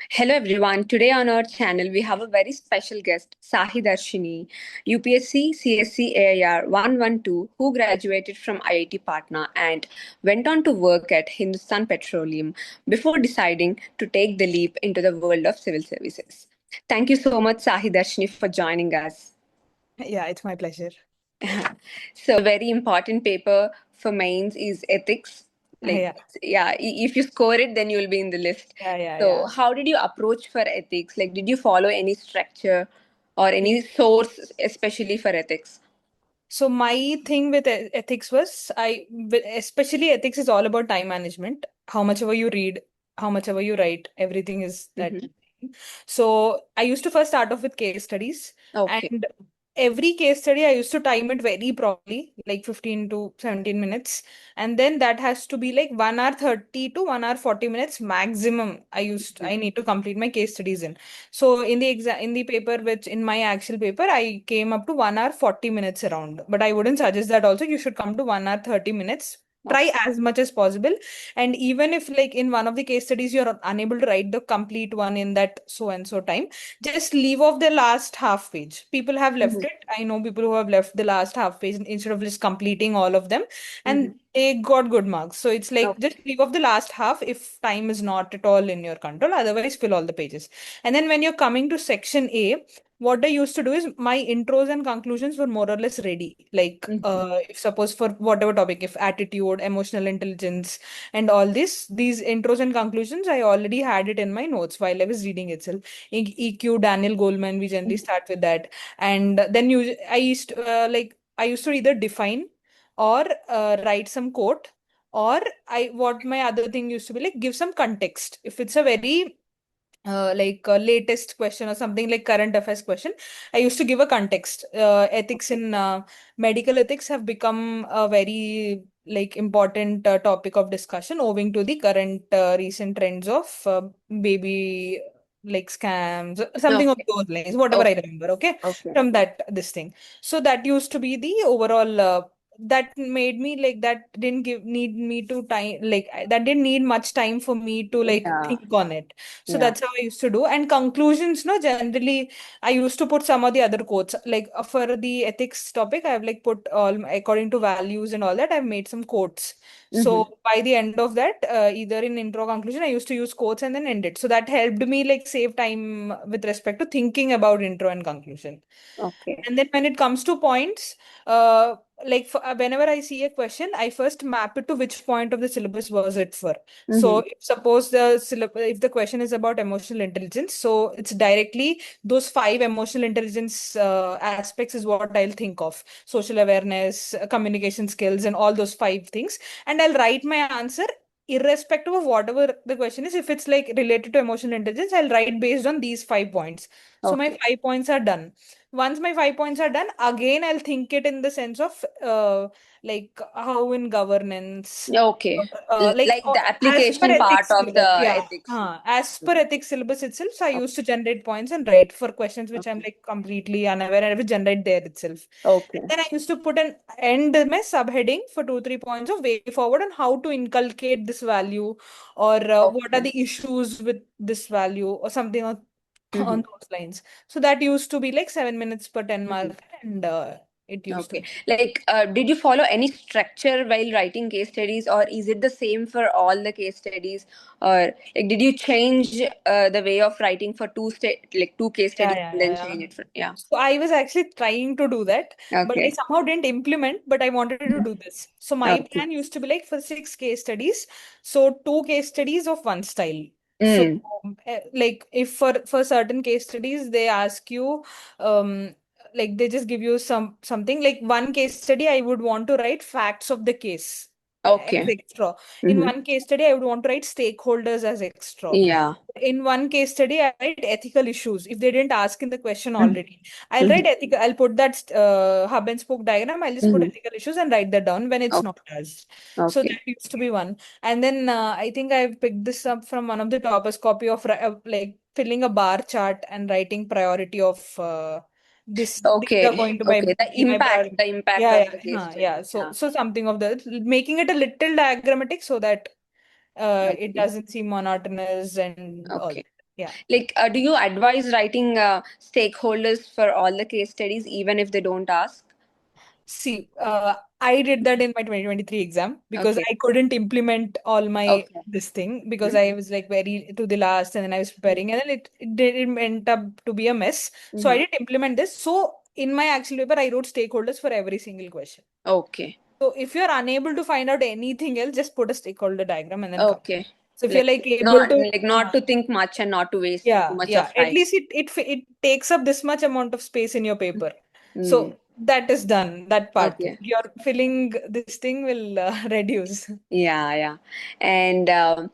Hello everyone. Today on our channel we have a very special guest, Sahi Darshini, UPSC CSC AIR 112, who graduated from IIT Patna and went on to work at Hindustan Petroleum before deciding to take the leap into the world of civil services. Thank you so much, Sahi Darshini, for joining us. Yeah, it's my pleasure. So, very important paper for mains is ethics. Like, Yeah, yeah, if you score it, then you'll be in the list. So, yeah. how did you approach for ethics? Like, did you follow any structure or any source, especially for ethics? So my thing with ethics was especially ethics is all about time management. How much ever you read, how much ever you write, everything is that. Mm-hmm. So I used to first start off with case studies, Okay. and every case study I used to time it very properly, like 15 to 17 minutes. And then that has to be like 1 hour 30 to 1 hour 40 minutes maximum. I need to complete my case studies in. So in the paper, which in my actual paper, I came up to 1 hour 40 minutes around. But I wouldn't suggest that also. You should come to 1 hour 30 minutes. Try Okay. as much as possible. And even if like in one of the case studies you're unable to write the complete one in that so and so time, just leave off the last half page. People have left Mm-hmm. it. I know people who have left the last half page instead of just completing all of them, Mm-hmm. and they got good marks. So it's like just Okay. leave off the last half if time is not at all in your control. Otherwise, fill all the pages. And then when you're coming to section A, what I used to do is my intros and conclusions were more or less ready. Like, Mm-hmm. if suppose for whatever topic, if attitude, emotional intelligence, and all these intros and conclusions, I already had it in my notes while I was reading itself. EQ, Daniel Goleman, we generally start with that. And then I used to either define or write some quote, or what my other thing used to be like, give some context. If it's a very like a latest question or something like current affairs question, I used to give a context. Ethics in medical ethics have become a very like important topic of discussion owing to the current recent trends of baby like scams, something of Okay. those lines, whatever I Okay. remember. Okay, Okay. from that this thing. So that used to be the overall. That made me like that didn't give need me to time like that didn't need much time for me to like Yeah. think on it. So Yeah. that's how I used to do. And conclusions, no, generally I used to put some of the other quotes. Like for the ethics topic, I've like put according to values and all that, I've made some quotes. Mm-hmm. So by the end of that, either in intro or conclusion, I used to use quotes and then end it. So that helped me like save time with respect to thinking about intro and conclusion. Okay. And then when it comes to points, uh, whenever I see a question, I first map it to which point of the syllabus was it for. So Mm-hmm. if suppose the syllabus, if the question is about emotional intelligence, so it's directly those five emotional intelligence aspects is what I'll think of: social awareness, communication skills, and all those five things. And I'll write my answer irrespective of whatever the question is. If it's like related to emotional intelligence, I'll write based on these 5 points. So my Okay. 5 points are done. Once my 5 points are done, again I'll think it in the sense of like how in governance, Okay. like Like the as per application part ethics of syllabus, the yeah. ethics. As per ethics syllabus itself, so I Okay. used to generate points and write for questions which I'm Okay. like completely unaware, and I would generate there itself. And Okay. then I used to put an end my subheading for 2 3 points of way forward on how to inculcate this value, or what are Okay. the issues with this value, or something on Mm-hmm. those lines. So that used to be like 7 minutes per 10 Mm-hmm. mark, and it used to Okay. be. Like, did you follow any structure while writing case studies, or is it the same for all the case studies, or like did you change the way of writing for two case studies and then Yeah. change it for yeah? So I was actually trying to do that, but I Okay. somehow didn't implement, but I wanted to do this. So my Okay. plan used to be like for 6 case studies, so 2 case studies of one style. So Mm. like if for certain case studies they ask you, um like they just give you something like one case study, I would want to write facts of the case as Okay. extra. In Mm-hmm. one case study, I would want to write stakeholders as extra. Yeah. In one case study, I write ethical issues. If they didn't ask in the question Mm-hmm. already, I'll Mm-hmm. write ethical. I'll put that hub and spoke diagram. I'll just put Mm-hmm. ethical issues and write that down when it's not Okay. asked. So Okay. that used to be one. And then I think I've picked this up from one of the toppers copy of like filling a bar chart and writing priority of these are Okay. going to Okay. be my priority. The impact Yeah, of the yeah, case yeah. study. So Yeah. something of that, making it a little diagrammatic so that it Okay. doesn't seem monotonous and all Okay. that. Yeah. Like, do you advise writing stakeholders for all the case studies, even if they don't ask? See, I did that in my 2023 exam because Okay. I couldn't implement all my Okay. this thing because Mm-hmm. I was like very to the last and then I was preparing and then it didn't end up to be a mess. So I Mm-hmm. didn't implement this. So in my actual paper, I wrote stakeholders for every single question. Okay. So if you're unable to find out anything else, just put a stakeholder diagram and then come. Okay. So if you're Like, like able not to, like not to think much and not to waste too yeah, much yeah. of At time. least it takes up this much amount of space in your paper. Mm. So that is done, that part. Okay. Your filling this thing will reduce. Yeah, yeah. And like